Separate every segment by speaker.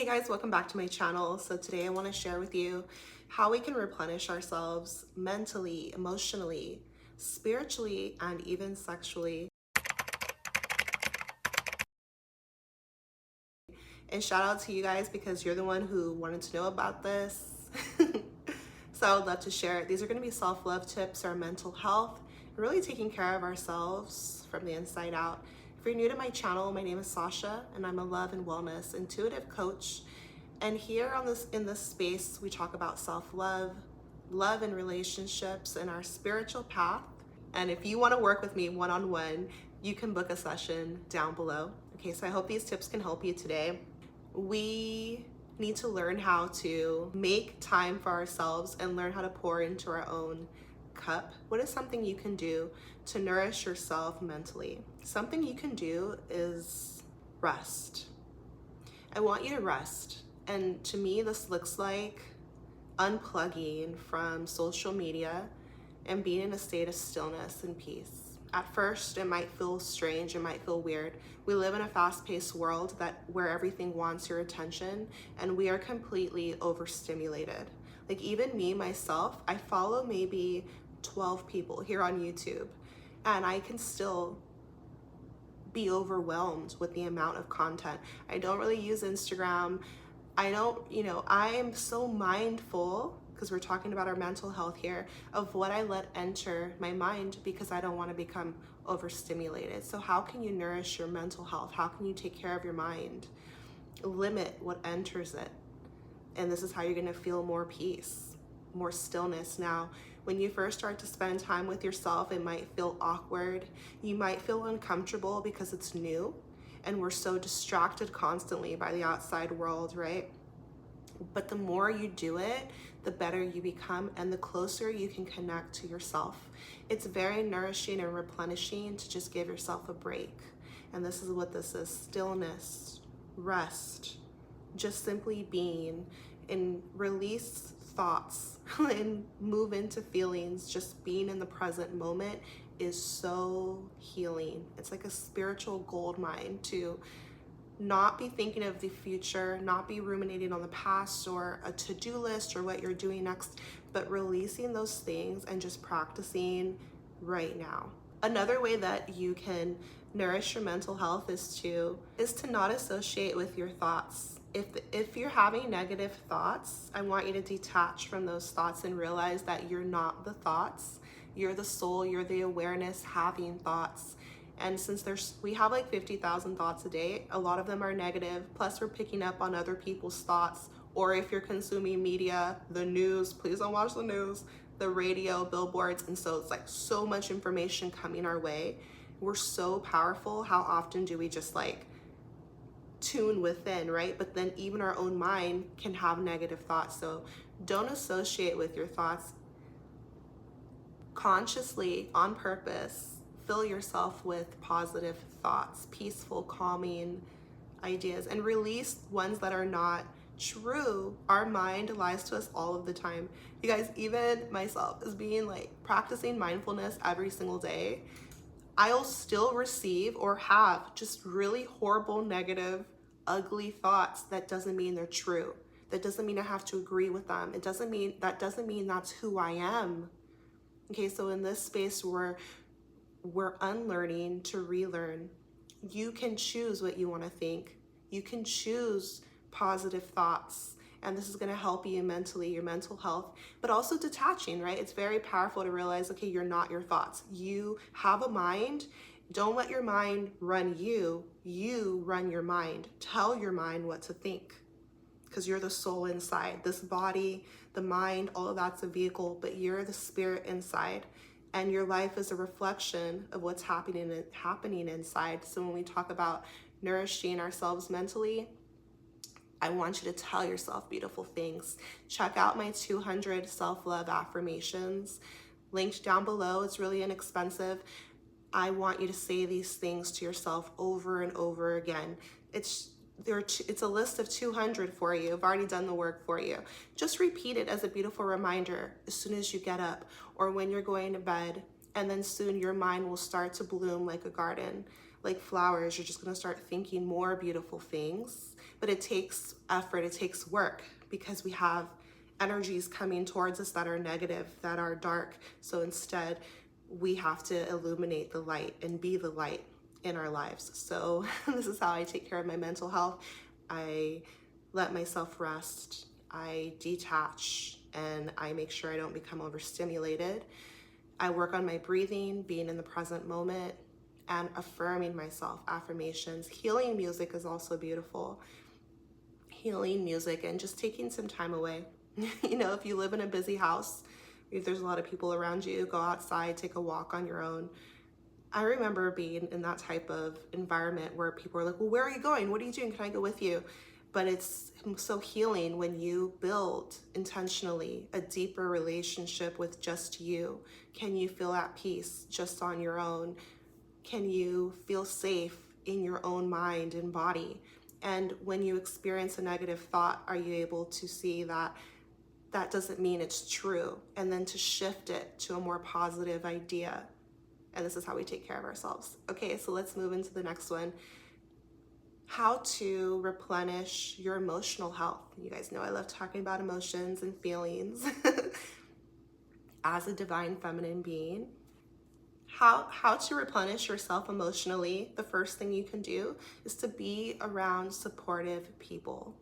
Speaker 1: Hey guys, welcome back to my channel. So today I want to share with you how we can replenish ourselves mentally, emotionally, spiritually, and even sexually. And shout out to you guys because you're the one who wanted to know about this. So I would love to share it. These are going to be self-love tips, our mental health, really taking care of ourselves from the inside out. If you're new to my channel, my name is Sasha and I'm a love and wellness intuitive coach. And here in this space, we talk about self-love, love and relationships, and our spiritual path. And if you want to work with me one-on-one, you can book a session down below. Okay, so I hope these tips can help you today. We need to learn how to make time for ourselves and learn how to pour into our own cup. What is something you can do to nourish yourself mentally? Something you can do is rest. I want you to rest. And to me, this looks like unplugging from social media and being in a state of stillness and peace. At first, it might feel strange, it might feel weird. We live in a fast-paced world where everything wants your attention, and we are completely overstimulated. Like even me, myself, I follow maybe 12 people here on YouTube, and I can still be overwhelmed with the amount of content. I don't really use Instagram. I'm so mindful, because we're talking about our mental health here, of what I let enter my mind because I don't want to become overstimulated. So how can you nourish your mental health? How can you take care of your mind? Limit what enters it. And this is how you're going to feel more peace, more stillness. Now, when you first start to spend time with yourself, it might feel awkward. You might feel uncomfortable because it's new. And we're so distracted constantly by the outside world, right? But the more you do it, the better you become and the closer you can connect to yourself. It's very nourishing and replenishing to just give yourself a break. And this is what this is: stillness, rest, just simply being, and release thoughts and move into feelings. Just being in the present moment is so healing. It's like a spiritual gold mine to not be thinking of the future, not be ruminating on the past or a to-do list or what you're doing next, but releasing those things and just practicing right now. Another way that you can nourish your mental health is to not associate with your thoughts. If you're having negative thoughts, I want you to detach from those thoughts and realize that you're not the thoughts. You're the soul, you're the awareness having thoughts. And since we have like 50,000 thoughts a day, a lot of them are negative. Plus we're picking up on other people's thoughts. Or if you're consuming media, the news, please don't watch the news, the radio, billboards. And so it's like so much information coming our way. We're so powerful. How often do we just like tune within, right? But then even our own mind can have negative thoughts. So don't associate with your thoughts. Consciously, on purpose, fill yourself with positive thoughts, peaceful, calming ideas, and release ones that are not true. Our mind lies to us all of the time. You guys, even myself, as being like practicing mindfulness every single day, I'll still receive or have just really horrible, negative, ugly thoughts. That doesn't mean they're true. That doesn't mean I have to agree with them. That doesn't mean that's who I am. Okay, so in this space where we're unlearning to relearn, you can choose what you want to think. You can choose positive thoughts. And this is going to help you mentally, your mental health, but also detaching, right? It's very powerful to realize, okay, you're not your thoughts. You have a mind. Don't let your mind run you. You run your mind. Tell your mind what to think, because you're the soul inside. This body, the mind, all of that's a vehicle, but you're the spirit inside. And your life is a reflection of what's happening inside. So when we talk about nourishing ourselves mentally, I want you to tell yourself beautiful things. Check out my 200 self-love affirmations, linked down below. It's really inexpensive. I want you to say these things to yourself over and over again. It's a list of 200 for you. I've already done the work for you. Just repeat it as a beautiful reminder as soon as you get up or when you're going to bed. And then soon your mind will start to bloom like a garden, like flowers. You're just going to start thinking more beautiful things but it takes effort, it takes work, because we have energies coming towards us that are negative, that are dark. So instead, we have to illuminate the light and be the light in our lives. So this is how I take care of my mental health. I let myself rest, I detach, and I make sure I don't become overstimulated. I work on my breathing, being in the present moment, and affirming myself, affirmations. Healing music is also beautiful. Healing music and just taking some time away. You know, if you live in a busy house, if there's a lot of people around you, go outside, take a walk on your own. I remember being in that type of environment where people are like, well, where are you going? What are you doing? Can I go with you? But it's so healing when you build intentionally a deeper relationship with just you. Can you feel at peace just on your own? Can you feel safe in your own mind and body? And when you experience a negative thought, are you able to see that that doesn't mean it's true, and then to shift it to a more positive idea? And this is how we take care of ourselves. Okay, so let's move into the next one. How to replenish your emotional health. You guys know I love talking about emotions and feelings. As a divine feminine being, how to replenish yourself emotionally, the first thing you can do is to be around supportive people.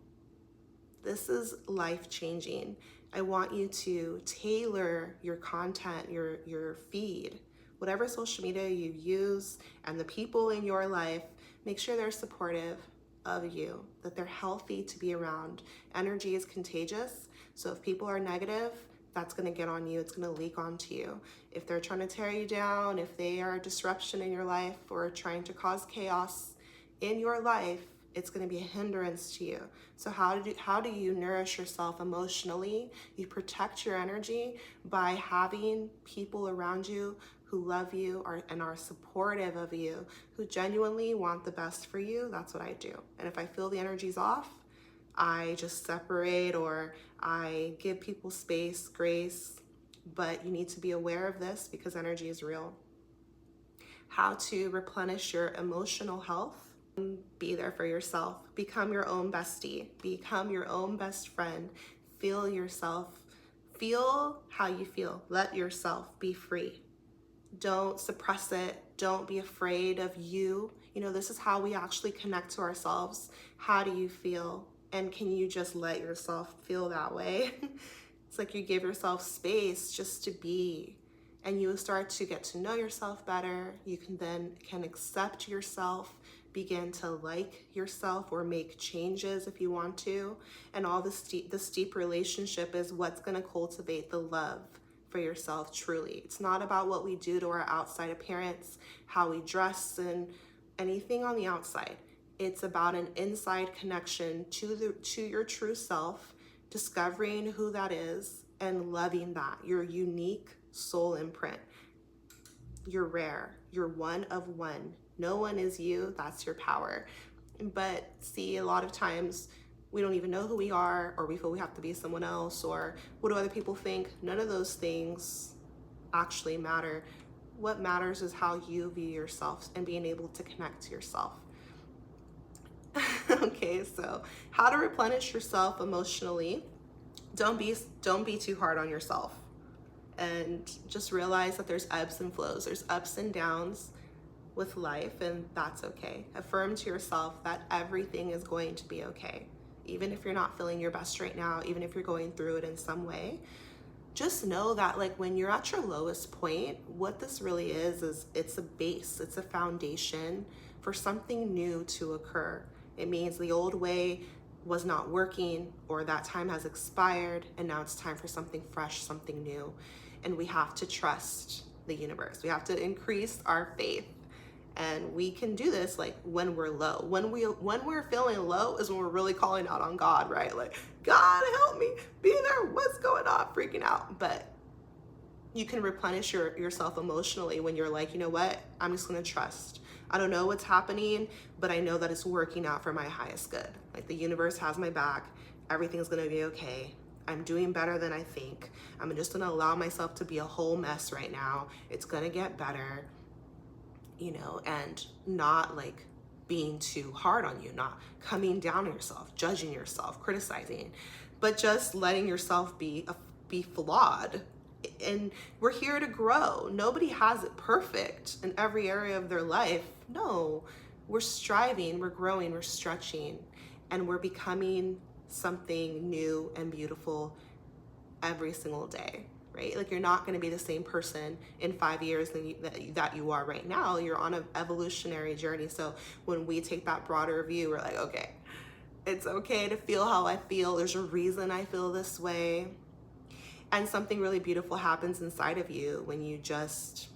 Speaker 1: This is life-changing. I want you to tailor your content, your feed, whatever social media you use, and the people in your life, make sure they're supportive of you, that they're healthy to be around. Energy is contagious, so if people are negative, that's going to get on you, it's going to leak onto you. If they're trying to tear you down, if they are a disruption in your life or trying to cause chaos in your life, it's going to be a hindrance to you. So how do you nourish yourself emotionally? You protect your energy by having people around you who love you and are supportive of you, who genuinely want the best for you. That's what I do. And if I feel the energy's off, I just separate, or I give people space, grace. But you need to be aware of this because energy is real. How to replenish your emotional health. Be there for yourself. Become your own bestie. Become your own best friend. Feel yourself. Feel how you feel. Let yourself be free. Don't suppress it. Don't be afraid of you. You know, this is how we actually connect to ourselves. How do you feel? And can you just let yourself feel that way? It's like you give yourself space just to be. And you start to get to know yourself better. You can accept yourself, begin to like yourself or make changes if you want to. And all this deep relationship is what's going to cultivate the love for yourself truly. It's not about what we do to our outside appearance, how we dress, and anything on the outside. It's about an inside connection to your true self, discovering who that is and loving that, your unique soul imprint. You're rare. You're one of one. No one is you. That's your power. But see, a lot of times we don't even know who we are, or we feel we have to be someone else, or what do other people think? None of those things actually matter. What matters is how you view yourself and being able to connect to yourself. Okay, so how to replenish yourself emotionally. Don't be too hard on yourself. And just realize that there's ebbs and flows. There's ups and downs with life, and that's okay. Affirm to yourself that everything is going to be okay. Even if you're not feeling your best right now, even if you're going through it in some way, just know that like when you're at your lowest point, what this really is it's a base, it's a foundation for something new to occur. It means the old way was not working, or that time has expired, and now it's time for something fresh, something new. And we have to trust the universe. We have to increase our faith. And we can do this like when we're low. When we're feeling low is when we're really calling out on God, right? Like, God help me, be there, what's going on, freaking out. But you can replenish yourself emotionally when you're like, you know what, I'm just gonna trust. I don't know what's happening, but I know that it's working out for my highest good. Like the universe has my back, everything's gonna be okay. I'm doing better than I think. I'm just gonna allow myself to be a whole mess right now. It's gonna get better, you know, and not like being too hard on you, not coming down on yourself, judging yourself, criticizing, but just letting yourself be flawed. And we're here to grow. Nobody has it perfect in every area of their life. No, we're striving, we're growing, we're stretching, and we're becoming something new and beautiful every single day, right? Like, you're not going to be the same person in 5 years that you are right now. You're on an evolutionary journey. So when we take that broader view, we're like, okay, it's okay to feel how I feel. There's a reason I feel this way. And something really beautiful happens inside of you when you just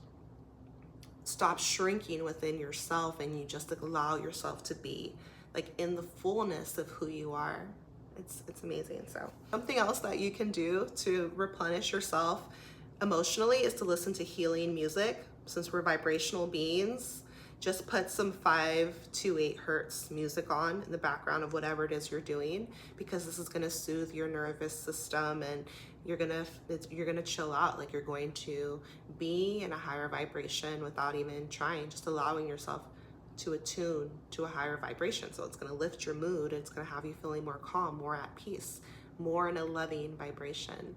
Speaker 1: stop shrinking within yourself and you just allow yourself to be like in the fullness of who you are. It's amazing. So something else that you can do to replenish yourself emotionally is to listen to healing music. Since we're vibrational beings, just put some 5 to 8 hertz music on in the background of whatever it is you're doing, because this is going to soothe your nervous system, and you're gonna chill out. Like, you're going to be in a higher vibration without even trying, just allowing yourself to attune to a higher vibration. So it's going to lift your mood, and it's going to have you feeling more calm, more at peace, more in a loving vibration.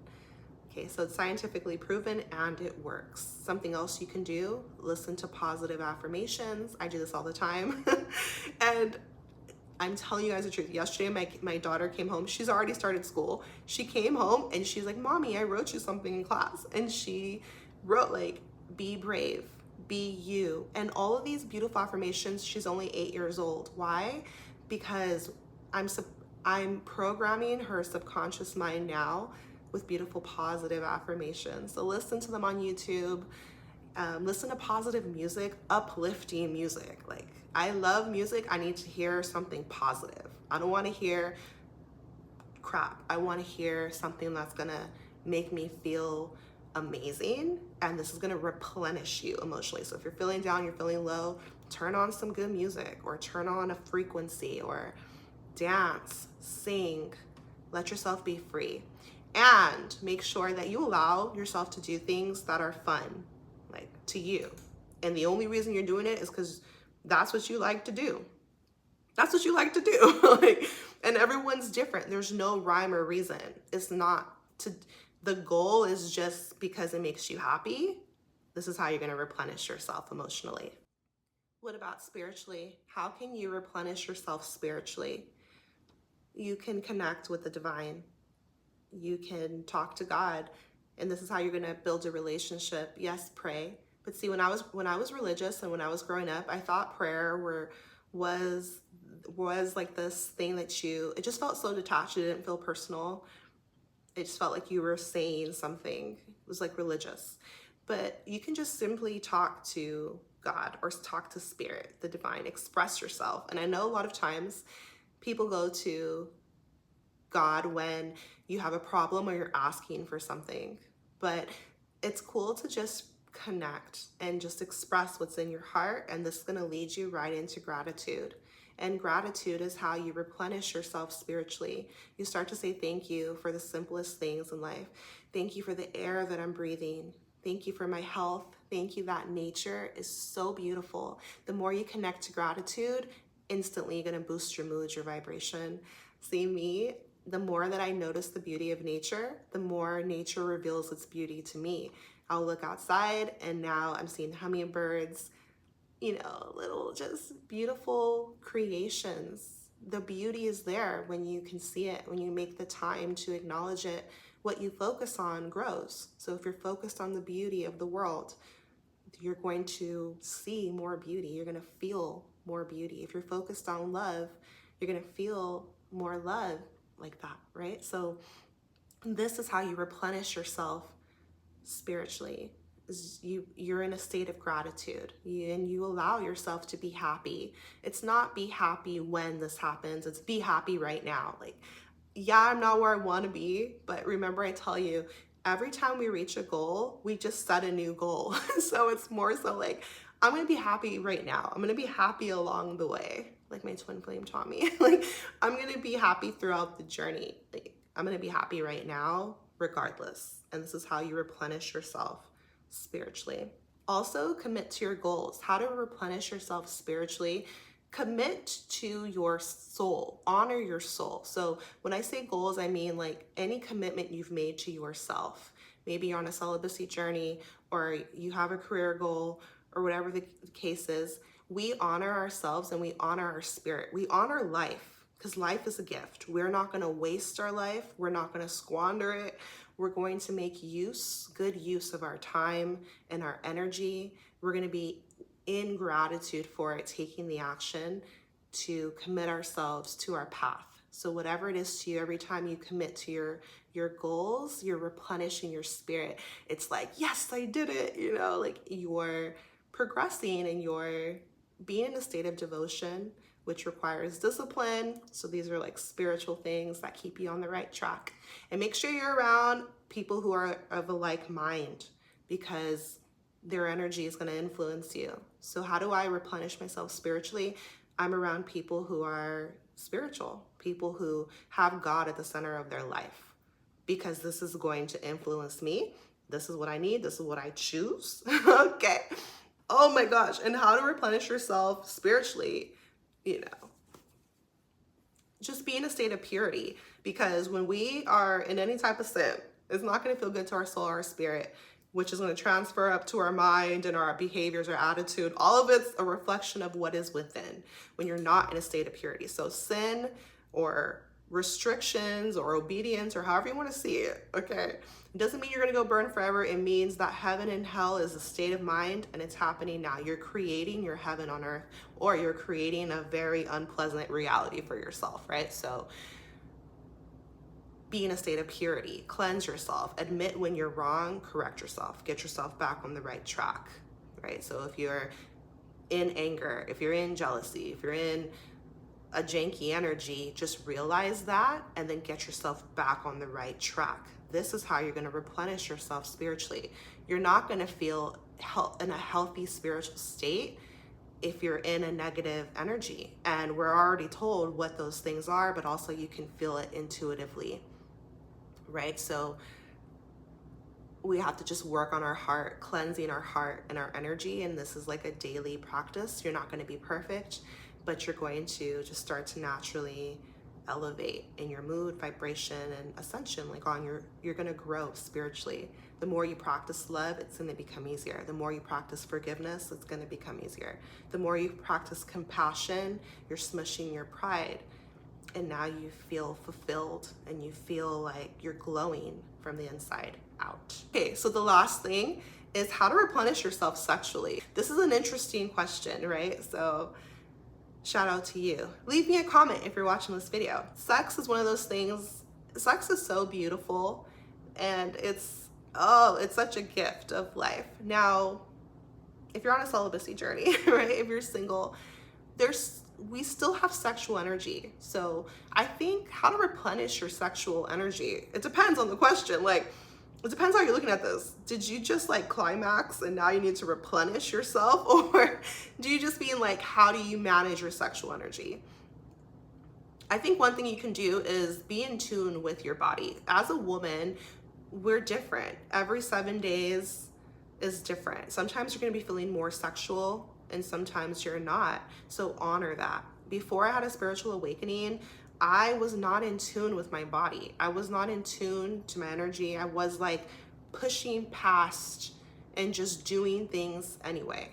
Speaker 1: Okay, so it's scientifically proven and it works. Something else you can do, listen to positive affirmations. I do this all the time. And I'm telling you guys the truth. Yesterday, my daughter came home. She's already started school. She came home and she's like, Mommy, I wrote you something in class. And she wrote, like, be brave, be you. And all of these beautiful affirmations. She's only 8 years old. Why? Because I'm programming her subconscious mind now with beautiful positive affirmations. So listen to them on YouTube. Listen to positive music, uplifting music. Like, I love music. I need to hear something positive. I don't want to hear crap. I want to hear something that's gonna make me feel amazing, and this is gonna replenish you emotionally. So if you're feeling down, you're feeling low, turn on some good music, or turn on a frequency, or dance, sing, let yourself be free. And make sure that you allow yourself to do things that are fun, like, to you. And the only reason you're doing it is because that's what you like to do. That's what you like to do. Like, and everyone's different. There's no rhyme or reason. It's not the goal is just because it makes you happy. This is how you're going to replenish yourself emotionally. What about spiritually? How can you replenish yourself spiritually? You can connect with the divine. You can talk to God, and this is how you're going to build a relationship. Yes, pray. But see, when I was religious and when I was growing up, I thought prayer was like this thing that it just felt so detached. It didn't feel personal. It just felt like you were saying something. It was like religious. But you can just simply talk to God or talk to spirit, the divine, express yourself. And I know a lot of times people go to God when you have a problem or you're asking for something, but it's cool to just connect and just express what's in your heart, and this is going to lead you right into gratitude. And gratitude is how you replenish yourself spiritually. You start to say thank you for the simplest things in life. Thank you for the air that I'm breathing. Thank you for my health. Thank you that nature is so beautiful. The more you connect to gratitude, instantly you're going to boost your mood, your vibration. See me, the more that I notice the beauty of nature, the more nature reveals its beauty to me. I'll look outside and now I'm seeing hummingbirds, little just beautiful creations. The beauty is there when you can see it, when you make the time to acknowledge it. What you focus on grows. So if you're focused on the beauty of the world, you're going to see more beauty. You're going to feel more beauty. If you're focused on love, you're going to feel more love like that, right? So this is how you replenish yourself spiritually. You're in a state of gratitude, and you allow yourself to be happy. It's not be happy when this happens, it's be happy right now. Like, yeah, I'm not where I want to be, but remember, I tell you, every time we reach a goal, we just set a new goal. So it's more so like, I'm going to be happy right now. I'm going to be happy along the way. Like my twin flame taught me. Like, I'm going to be happy throughout the journey. Like, I'm going to be happy right now, regardless. And this is how you replenish yourself spiritually. Also, commit to your goals. How to replenish yourself spiritually? commit to your soul, honor your soul. So when I say goals, I mean like any commitment you've made to yourself. Maybe you're on a celibacy journey, or you have a career goal, or whatever the case is. We honor ourselves and we honor our spirit. We honor life, because life is a gift. We're not going to waste our life. We're not going to squander it. We're going to make good use of our time and our energy. We're going to be in gratitude for it, taking the action to commit ourselves to our path. So whatever it is to you, every time you commit to your goals, you're replenishing your spirit. It's like, yes, I did it. You know, like you're progressing and you're being in a state of devotion, which requires discipline. So these are like spiritual things that keep you on the right track. And make sure you're around people who are of a like mind, because their energy is going to influence you. So how do I replenish myself spiritually? I'm around people who are spiritual, people who have God at the center of their life, because this is going to influence me. This is what I need. This is what I choose. Okay. Oh my gosh. And how to replenish yourself spiritually, you know, just be in a state of purity, because when we are in any type of sin, it's not going to feel good to our soul or our spirit, which is going to transfer up to our mind and our behaviors, our attitude. All of it's a reflection of what is within when you're not in a state of purity. So sin or restrictions or obedience, or however you want to see it, okay, it doesn't mean you're going to go burn forever. It means that heaven and hell is a state of mind, and it's happening now. You're creating your heaven on earth, or you're creating a very unpleasant reality for yourself, right? So be in a state of purity, cleanse yourself, admit when you're wrong, correct yourself, get yourself back on the right track, right? So if you're in anger, if you're in jealousy, if you're in a janky energy, just realize that and then get yourself back on the right track. This is how you're going to replenish yourself spiritually. You're not going to feel in a healthy spiritual state if you're in a negative energy. And we're already told what those things are, but also you can feel it intuitively, right? So we have to just work on our heart, cleansing our heart and our energy. And this is like a daily practice. You're not going to be perfect, but you're going to just start to naturally elevate in your mood, vibration, and ascension. Like you're going to grow spiritually. The more you practice love, it's going to become easier. The more you practice forgiveness, it's going to become easier. The more you practice compassion, you're smushing your pride. And now you feel fulfilled and you feel like you're glowing from the inside out. Okay, so the last thing is how to replenish yourself sexually. This is an interesting question, right? So shout out to you. Leave me a comment if you're watching this video. Sex is one of those things. Sex is so beautiful, and it's such a gift of life. Now, if you're on a celibacy journey, right? If you're single, we still have sexual energy. So I think how to replenish your sexual energy, it depends on the question. Like, it depends how you're looking at this. Did you just like climax and now you need to replenish yourself? Or do you just mean like, how do you manage your sexual energy? I think one thing you can do is be in tune with your body. As a woman, we're different. Every 7 days is different. Sometimes you're going to be feeling more sexual and sometimes you're not. So honor that. Before I had a spiritual awakening, I was not in tune with my body. I was not in tune to my energy. I was like pushing past and just doing things anyway.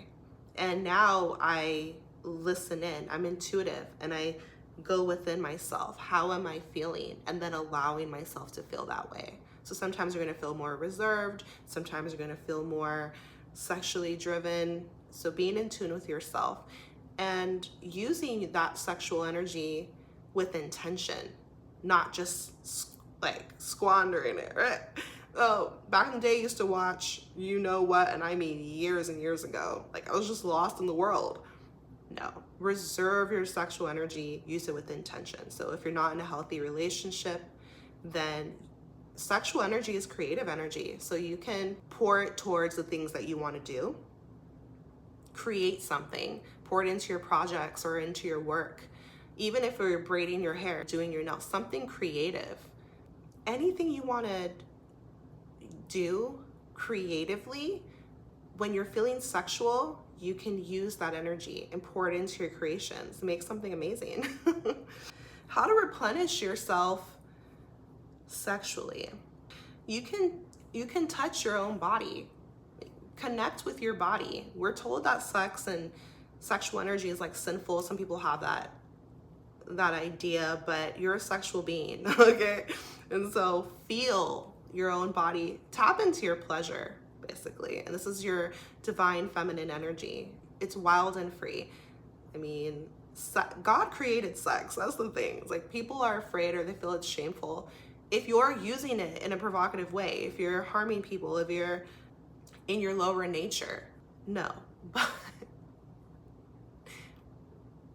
Speaker 1: And now I listen in. I'm intuitive and I go within myself. How am I feeling? And then allowing myself to feel that way. So sometimes you're going to feel more reserved. Sometimes you're going to feel more sexually driven. So being in tune with yourself and using that sexual energy with intention, not just like squandering it, right? Oh, back in the day I used to watch You Know What, and I mean years and years ago. Like I was just lost in the world. No, reserve your sexual energy, use it with intention. So if you're not in a healthy relationship, then sexual energy is creative energy. So you can pour it towards the things that you want to do. Create something, pour it into your projects or into your work. Even if you're braiding your hair, doing your nails, something creative. Anything you want to do creatively, when you're feeling sexual, you can use that energy and pour it into your creations, make something amazing. How to replenish yourself sexually. You can touch your own body. Connect with your body. We're told that sex and sexual energy is like sinful. Some people have that idea, but you're a sexual being, okay? And so feel your own body, tap into your pleasure, basically. And this is your divine feminine energy. It's wild and free. I mean, God created sex. That's the thing. It's like people are afraid or they feel it's shameful. If you're using it in a provocative way, if you're harming people, if you're in your lower nature, no. But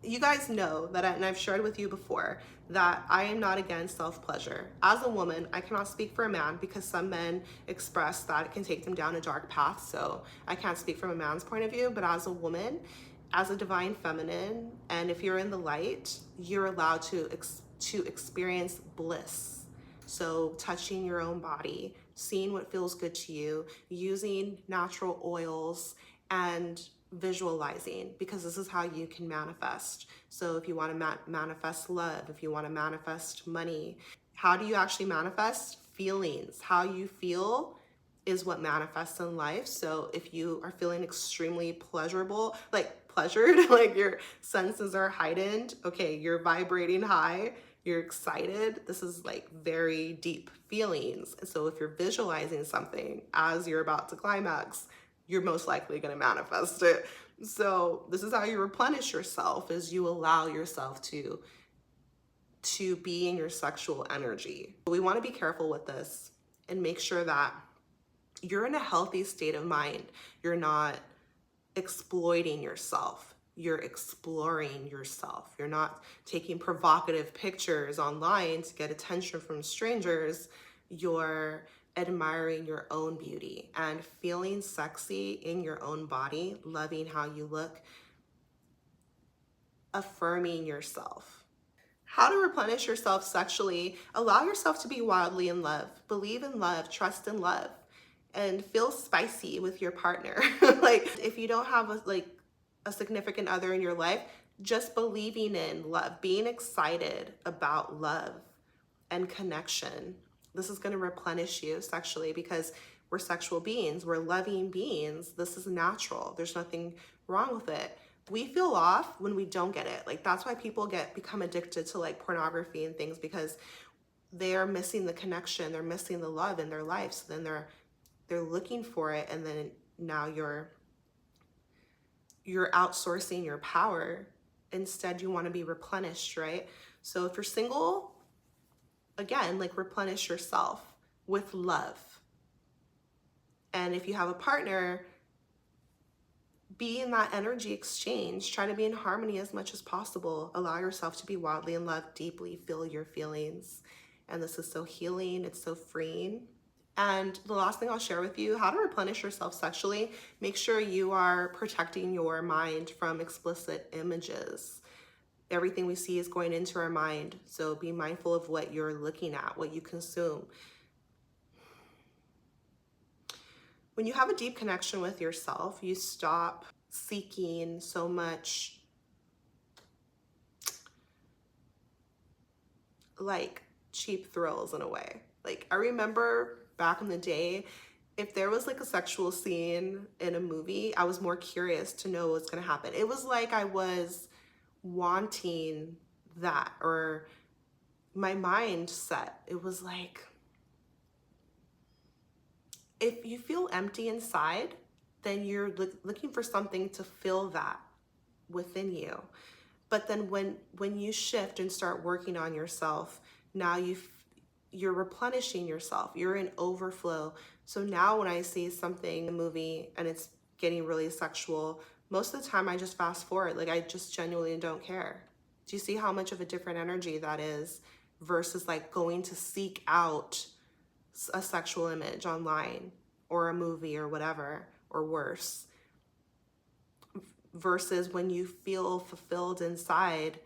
Speaker 1: you guys know that, and I've shared with you before, that I am not against self-pleasure. As a woman, I cannot speak for a man because some men express that it can take them down a dark path, so I can't speak from a man's point of view, but as a woman, as a divine feminine, and if you're in the light, you're allowed to experience bliss. So touching your own body, seeing what feels good to you, using natural oils, and visualizing, because this is how you can manifest. So if you want to manifest love, if you want to manifest money, how do you actually manifest? Feelings. How you feel is what manifests in life. So if you are feeling extremely pleasurable, like pleasured, like your senses are heightened, okay, you're vibrating high, you're excited, this is like very deep feelings. And so if you're visualizing something as you're about to climax, you're most likely going to manifest it. So this is how you replenish yourself, is you allow yourself to be in your sexual energy. We want to be careful with this and make sure that you're in a healthy state of mind. You're not exploiting yourself. You're exploring yourself. You're not taking provocative pictures online to get attention from strangers. You're admiring your own beauty and feeling sexy in your own body, loving how you look, affirming yourself. How to replenish yourself sexually. Allow yourself to be wildly in love. Believe in love, trust in love, and feel spicy with your partner. Like if you don't have a significant other in your life, just believing in love, being excited about love and connection. This is going to replenish you sexually because we're sexual beings. We're loving beings. This is natural. There's nothing wrong with it. We feel off when we don't get it. Like that's why people become addicted to like pornography and things, because they are missing the connection. They're missing the love in their life. So then they're looking for it, and then now you're outsourcing your power. Instead, you want to be replenished, right? So if you're single, again, like replenish yourself with love. And if you have a partner, be in that energy exchange. Try to be in harmony as much as possible. Allow yourself to be wildly in love, deeply feel your feelings. And this is so healing. It's so freeing. And the last thing I'll share with you, how to replenish yourself sexually. Make sure you are protecting your mind from explicit images. Everything we see is going into our mind. So be mindful of what you're looking at, what you consume. When you have a deep connection with yourself, you stop seeking so much like cheap thrills in a way. Like I remember back in the day, if there was like a sexual scene in a movie, I was more curious to know what's gonna happen. It was like I was wanting that, or my mindset. It was like, if you feel empty inside, then you're looking for something to fill that within you. But then when you shift and start working on yourself, now you're replenishing yourself. You're in overflow. So now when I see something, a movie, and it's getting really sexual, most of the time I just fast forward. Like I just genuinely don't care. Do you see how much of a different energy that is versus like going to seek out a sexual image online or a movie or whatever, or worse, versus when you feel fulfilled inside.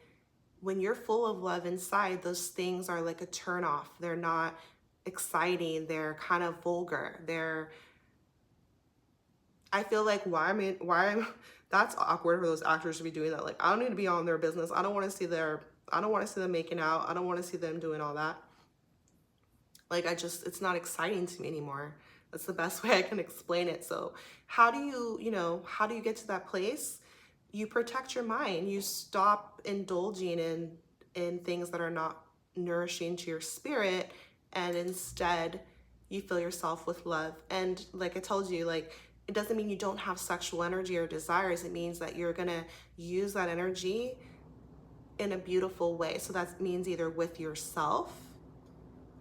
Speaker 1: When you're full of love inside, those things are like a turnoff. They're not exciting. They're kind of vulgar. They're I feel like that's awkward for those actors to be doing that. Like, I don't need to be on their business. I don't want to see them making out. I don't want to see them doing all that. Like, it's not exciting to me anymore. That's the best way I can explain it. So how do how do you get to that place? You protect your mind. You stop indulging in things that are not nourishing to your spirit, and instead you fill yourself with love. And like I told you, like, it doesn't mean you don't have sexual energy or desires. It means that you're gonna use that energy in a beautiful way. So that means either with yourself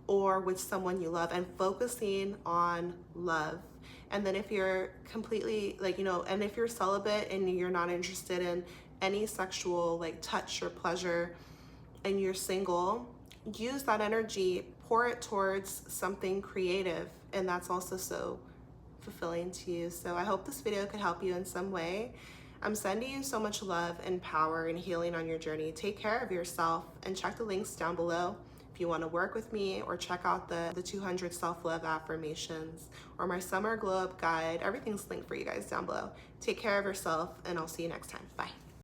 Speaker 1: or with someone you love, and focusing on love. And then if you're completely like, and if you're celibate and you're not interested in any sexual like touch or pleasure, and you're single, use that energy, pour it towards something creative, and that's also so fulfilling to you. So I hope this video could help you in some way. I'm sending you so much love and power and healing on your journey. Take care of yourself, and check the links down below if you want to work with me, or check out the 200 self-love affirmations or my summer glow up guide. Everything's linked for you guys down below. Take care of yourself, and I'll see you next time. Bye.